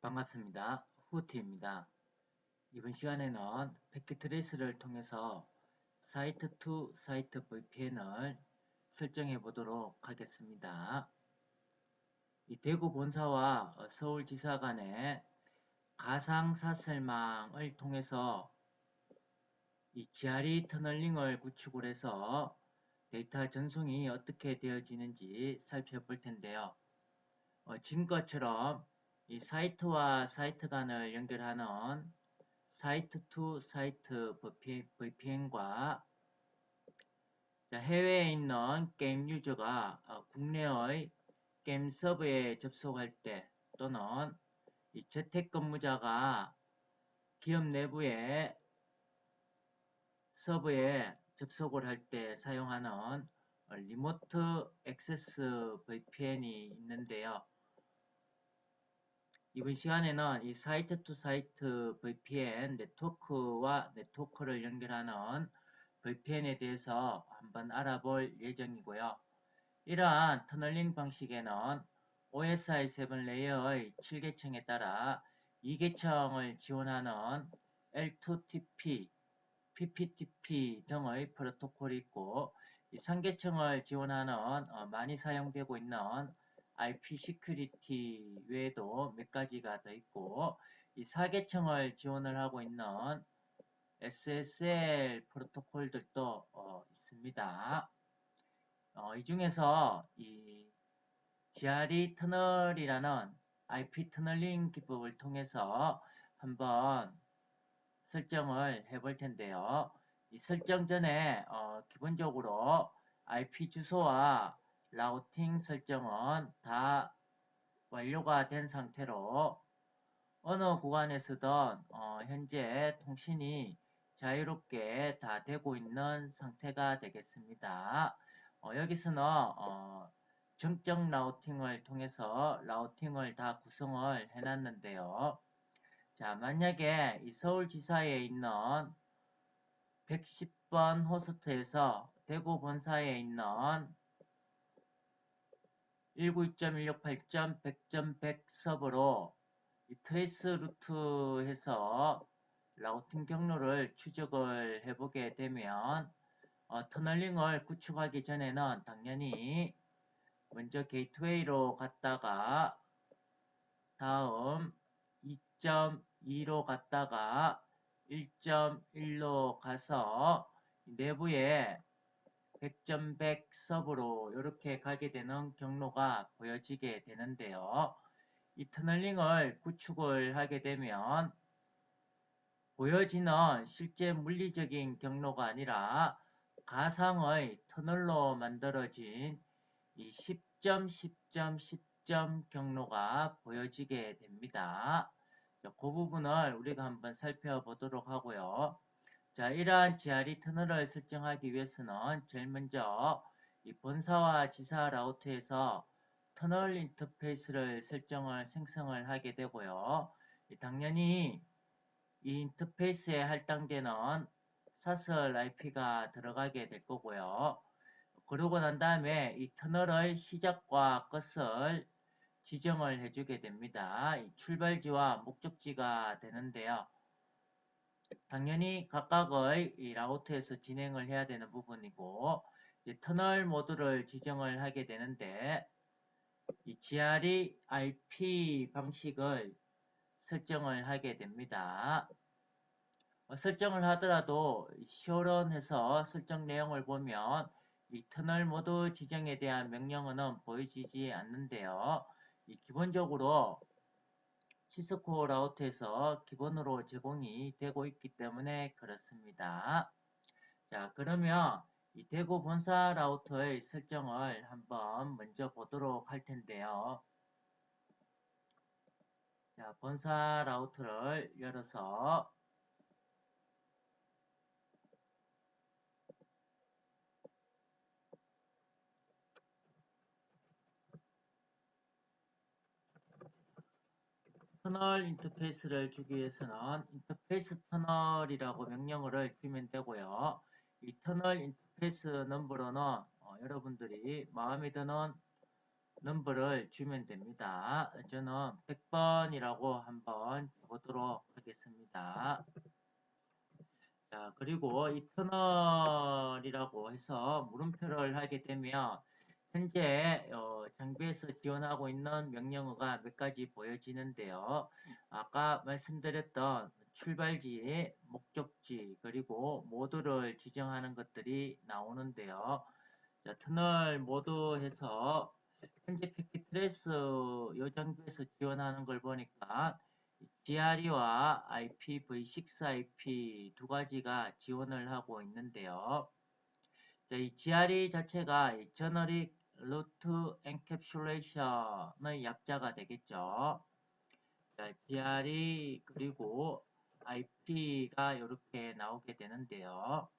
반갑습니다. 후티입니다. 이번 시간에는 패킷트레이스를 통해서 사이트 투 사이트 VPN을 설정해 보도록 하겠습니다. 이 대구 본사와 서울지사 간의 가상사설망을 통해서 이 GRE 터널링을 구축을 해서 데이터 전송이 어떻게 되어지는지 살펴볼 텐데요. 지금것처럼 이 사이트와 사이트 간을 연결하는 사이트 투 사이트 VPN과 해외에 있는 게임 유저가 국내의 게임 서버에 접속할 때 또는 이 재택근무자가 기업 내부의 서버에 접속을 할 때 사용하는 리모트 액세스 VPN이 있는데요. 이번 시간에는 이 사이트 투 사이트 VPN 네트워크와 네트워크를 연결하는 VPN에 대해서 한번 알아볼 예정이고요. 이러한 터널링 방식에는 OSI7 레이어의 7계층에 따라 2계층을 지원하는 L2TP, PPTP 등의 프로토콜이 있고, 이 3계층을 지원하는 많이 사용되고 있는 IP 시큐리티 외에도 몇 가지가 더 있고, 이 4계층을 지원을 하고 있는 SSL 프로토콜들도 있습니다. 이 중에서 이 GRE 터널이라는 IP 터널링 기법을 통해서 한번 설정을 해볼 텐데요. 이 설정 전에 기본적으로 IP 주소와 라우팅 설정은 다 완료가 된 상태로 어느 구간에서든 현재 통신이 자유롭게 다 되고 있는 상태가 되겠습니다. 여기서는 정적 라우팅을 통해서 라우팅을 다 구성을 해놨는데요. 자, 만약에 이 서울지사에 있는 110번 호스트에서 대구 본사에 있는 192.168.100.100 서버로 이 트레이스 루트해서 라우팅 경로를 추적을 해보게 되면 터널링을 구축하기 전에는 당연히 먼저 게이트웨이로 갔다가 다음 2.2로 갔다가 1.1로 가서 내부에 100.100 서버로 이렇게 가게 되는 경로가 보여지게 되는데요. 이 터널링을 구축을 하게 되면 보여지는 실제 물리적인 경로가 아니라 가상의 터널로 만들어진 이 10점, 10점, 10점 경로가 보여지게 됩니다. 그 부분을 우리가 한번 살펴보도록 하고요. 자, 이러한 GRE 터널을 설정하기 위해서는 제일 먼저 이 본사와 지사 라우터에서 터널 인터페이스를 생성을 하게 되고요. 당연히 이 인터페이스에 할당되는 사설 IP가 들어가게 될 거고요. 그러고 난 다음에 이 터널의 시작과 끝을 지정을 해주게 됩니다. 이 출발지와 목적지가 되는데요. 당연히 각각의 이 라우터에서 진행을 해야 되는 부분이고, 터널 모드를 지정을 하게 되는데, 이 GRE IP 방식을 설정을 하게 됩니다. 설정을 하더라도 시오런해서 설정 내용을 보면 이 터널 모드 지정에 대한 명령어는 보여지지 않는데요. 기본적으로 시스코 라우터에서 기본으로 제공이 되고 있기 때문에 그렇습니다. 자, 그러면 이 대구 본사 라우터의 설정을 한번 먼저 보도록 할 텐데요. 자, 본사 라우터를 열어서 터널 인터페이스를 주기 위해서는 인터페이스 터널이라고 명령어를 주면 되고요. 이 터널 인터페이스 넘버로는 여러분들이 마음에 드는 넘버를 주면 됩니다. 저는 100번이라고 한번 보도록 하겠습니다. 자, 그리고 이 터널이라고 해서 물음표를 하게 되면 현재 장비에서 지원하고 있는 명령어가 몇 가지 보여지는데요. 아까 말씀드렸던 출발지, 목적지, 그리고 모드를 지정하는 것들이 나오는데요. 자, 터널 모드에서 현재 패킷트레이스 요 장비에서 지원하는 걸 보니까 GRE와 IPv6IP 두 가지가 지원을 하고 있는데요. 자, 이 GRE 자체가 Generic Route Encapsulation의 약자가 되겠죠. 자, GRE 그리고 IP가 이렇게 나오게 되는데요.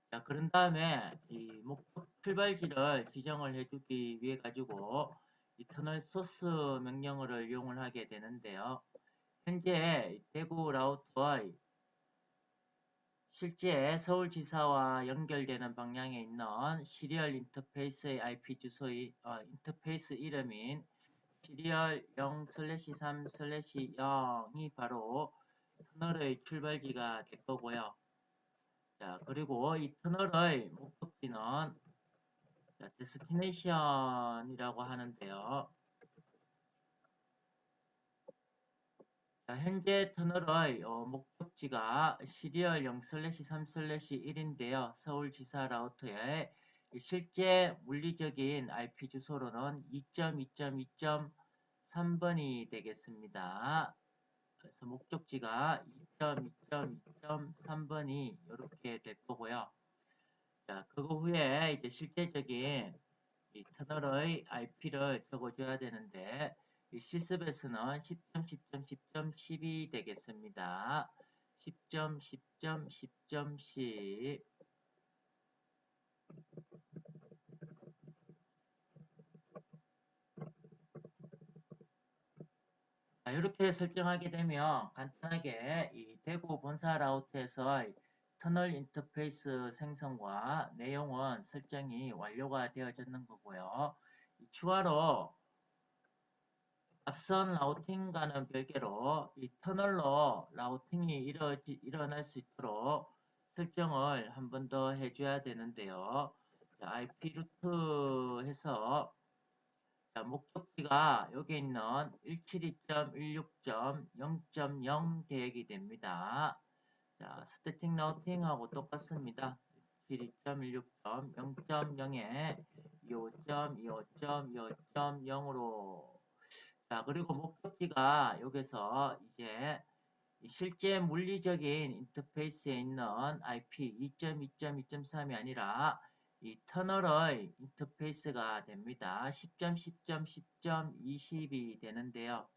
자, 그런 다음에 이 목적 출발지를 지정을 해주기 위해 가지고 이 터널 소스 명령어를 이용을 하게 되는데요. 현재 대구 라우터의 실제 서울지사와 연결되는 방향에 있는 시리얼 인터페이스의 IP 주소의 인터페이스 이름인 시리얼 0/3/0이 바로 터널의 출발지가 될 거고요. 자, 그리고 이 터널의 목적지는 데스티네이션이라고 하는데요. 자, 현재 터널의 목적지가 시리얼 0/3/1인데요. 서울지사 라우터의 실제 물리적인 IP 주소로는 2.2.2.3번이 되겠습니다. 그래서 목적지가 2.2.2.3번이 이렇게 될 거고요. 자, 그거 후에 이제 실제적인 이 터널의 IP를 적어줘야 되는데 이 실습에서는 10.10.10.10이 되겠습니다. 10.10.10.10 이렇게 설정하게 되면 간단하게 이 대구 본사 라우트에서 터널 인터페이스 생성과 내용은 설정이 완료가 되어졌는 거고요. 추가로 앞선 라우팅과는 별개로 이 터널로 라우팅이 일어날 수 있도록 설정을 한 번 더 해줘야 되는데요. IP 루트 해서 목적지가 여기 있는 172.16.0.0 계획이 됩니다. 자, 스태틱 라우팅하고 똑같습니다. 172.16.0.0에 25.25.25.0으로 자, 그리고 목적지가 여기서 이제 실제 물리적인 인터페이스에 있는 IP 2.2.2.3이 아니라 이 터널의 인터페이스가 됩니다. 10.10.10.20이 되는데요.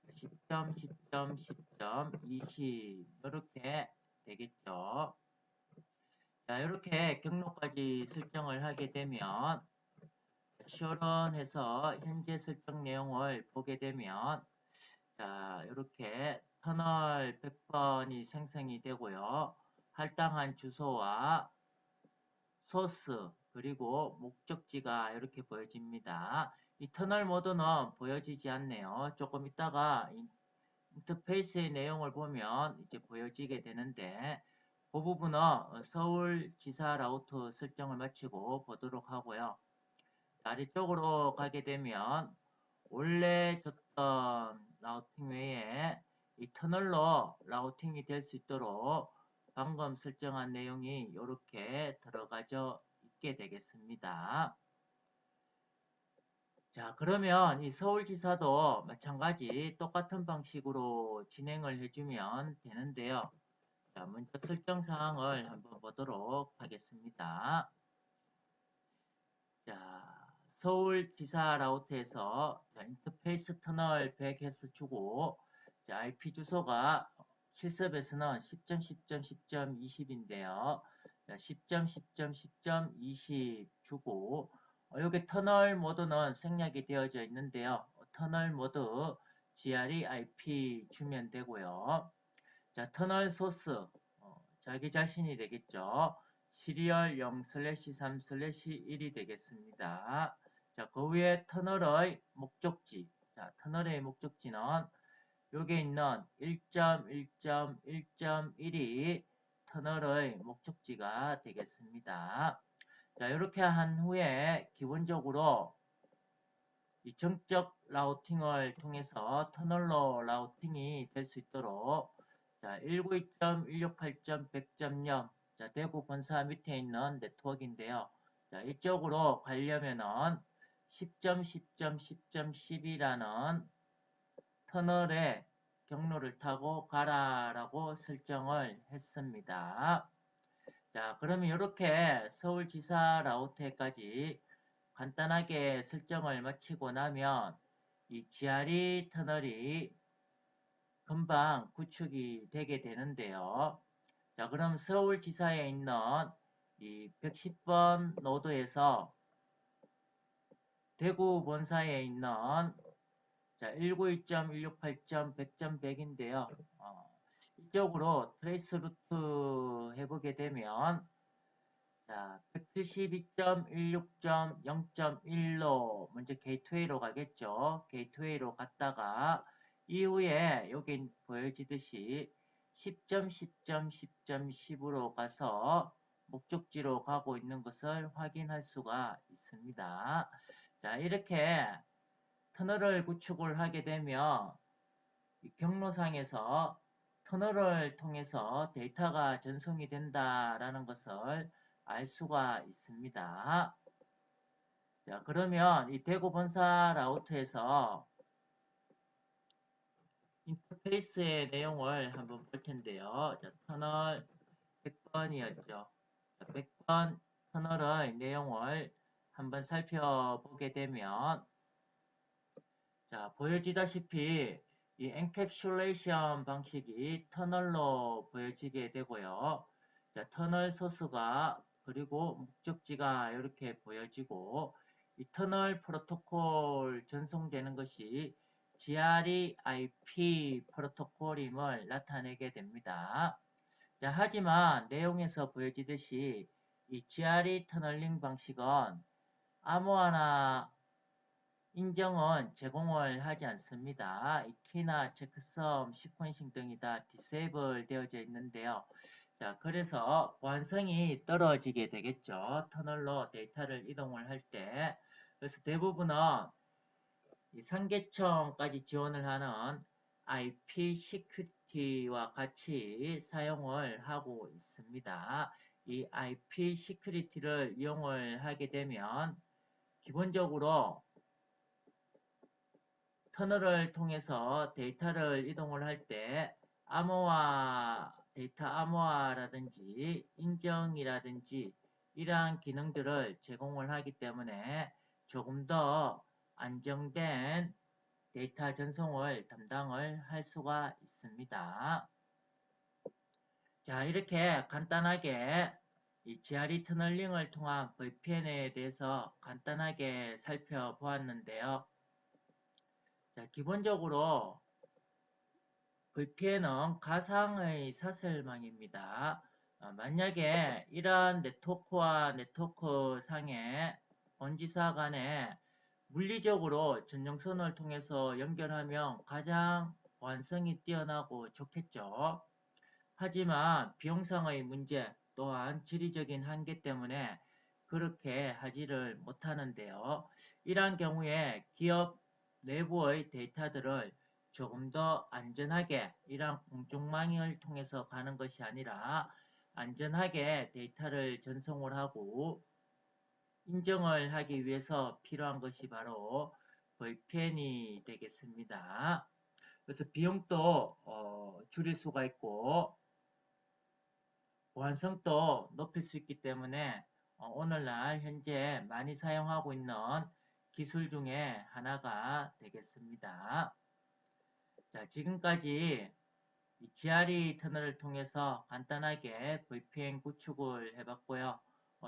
10.10.10.20 이렇게 되겠죠. 자, 이렇게 경로까지 설정을 하게 되면 시원해서 현재 설정 내용을 보게 되면 자, 이렇게 터널 100번이 생성이 되고요. 할당한 주소와 소스 그리고 목적지가 이렇게 보여집니다. 이 터널 모드는 보여지지 않네요. 조금 있다가 인터페이스의 내용을 보면 이제 보여지게 되는데 그 부분은 서울지사 라우터 설정을 마치고 보도록 하고요. 아래쪽으로 가게 되면 원래 줬던 라우팅 외에 이 터널로 라우팅이 될 수 있도록 방금 설정한 내용이 이렇게 들어가져 있게 되겠습니다. 자, 그러면 이 서울지사도 마찬가지 똑같은 방식으로 진행을 해주면 되는데요. 자, 먼저 설정 사항을 한번 보도록 하겠습니다. 자, 서울지사 라우트에서 인터페이스 터널 100 해서 주고 자, IP 주소가 실습에서는 10.10.10.20인데요. 10.10.10.20 주고 여기 터널 모드는 생략이 되어져 있는데요. 터널 모드 GRE IP 주면 되고요. 자, 터널 소스 자기 자신이 되겠죠. 시리얼 0/3/1이 되겠습니다. 자, 그 위에 터널의 목적지. 자, 터널의 목적지는 여기에 있는 1.1.1.1이 터널의 목적지가 되겠습니다. 자, 이렇게 한 후에 기본적으로 이 정적 라우팅을 통해서 터널로 라우팅이 될 수 있도록 자, 192.168.100.0 자, 대구 본사 밑에 있는 네트워크인데요. 자, 이쪽으로 가려면은 10.10.10.10이라는 터널의 경로를 타고 가라라고 설정을 했습니다. 자, 그러면 이렇게 서울지사 라우트에까지 간단하게 설정을 마치고 나면 이 GRE 터널이 금방 구축이 되게 되는데요. 자, 그럼 서울지사에 있는 이 110번 노드에서 대구 본사에 있는 자, 192.168.100.100인데요. 이쪽으로 트레이스 루트 해보게 되면 자, 172.16.0.1로 먼저 게이트웨이로 가겠죠. 게이트웨이로 갔다가 이후에 여기 보여지듯이 10.10.10.10으로 가서 목적지로 가고 있는 것을 확인할 수가 있습니다. 자, 이렇게 터널을 구축을 하게 되면 경로상에서 터널을 통해서 데이터가 전송이 된다라는 것을 알 수가 있습니다. 자, 그러면 이 대구 본사 라우트에서 인터페이스의 내용을 한번 볼 텐데요. 자, 터널 100번이었죠. 자, 100번 터널의 내용을 한번 살펴보게 되면 자, 보여지다시피 이 엔캡슐레이션 방식이 터널로 보여지게 되고요. 자, 터널 소스가 그리고 목적지가 이렇게 보여지고 이 터널 프로토콜 전송되는 것이 GRE-IP 프로토콜임을 나타내게 됩니다. 자, 하지만 내용에서 보여지듯이 이 GRE 터널링 방식은 아무하나 인정은 제공을 하지 않습니다. 이 키나 체크섬, 시퀀싱 등이 다 디세이블 되어져 있는데요. 자, 그래서 보안성이 떨어지게 되겠죠. 터널로 데이터를 이동을 할 때. 그래서 대부분은 이 상계청까지 지원을 하는 IP 시큐리티와 같이 사용을 하고 있습니다. 이 IP 시큐리티를 이용을 하게 되면 기본적으로 터널을 통해서 데이터를 이동을 할 때 암호화, 데이터 암호화라든지 인정이라든지 이러한 기능들을 제공을 하기 때문에 조금 더 안정된 데이터 전송을 담당을 할 수가 있습니다. 자, 이렇게 간단하게 이 GRE 터널링을 통한 VPN에 대해서 간단하게 살펴보았는데요. 자, 기본적으로 VPN은 가상의 사설망입니다. 만약에 이러한 네트워크와 네트워크 상의 본지사 간에 물리적으로 전용선을 통해서 연결하면 가장 보안성이 뛰어나고 좋겠죠. 하지만 비용상의 문제 또한 지리적인 한계 때문에 그렇게 하지를 못하는데요. 이러한 경우에 기업 내부의 데이터들을 조금 더 안전하게 이러한 공중망을 통해서 가는 것이 아니라 안전하게 데이터를 전송을 하고 인정을 하기 위해서 필요한 것이 바로 VPN이 되겠습니다. 그래서 비용도 줄일 수가 있고 보안성도 높일 수 있기 때문에 오늘날 현재 많이 사용하고 있는 기술 중에 하나가 되겠습니다. 자, 지금까지 이 GRE 터널을 통해서 간단하게 VPN 구축을 해봤고요.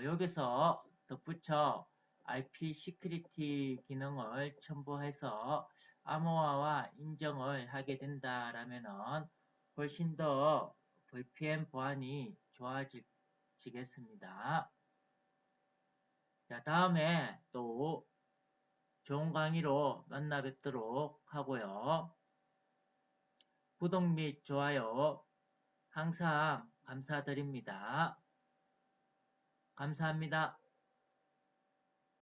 여기서 덧붙여 IP 시큐리티 기능을 첨부해서 암호화와 인정을 하게 된다라면 훨씬 더 VPN 보안이 좋아지겠습니다. 자, 다음에 또 좋은 강의로 만나 뵙도록 하고요. 구독 및 좋아요 항상 감사드립니다. 감사합니다.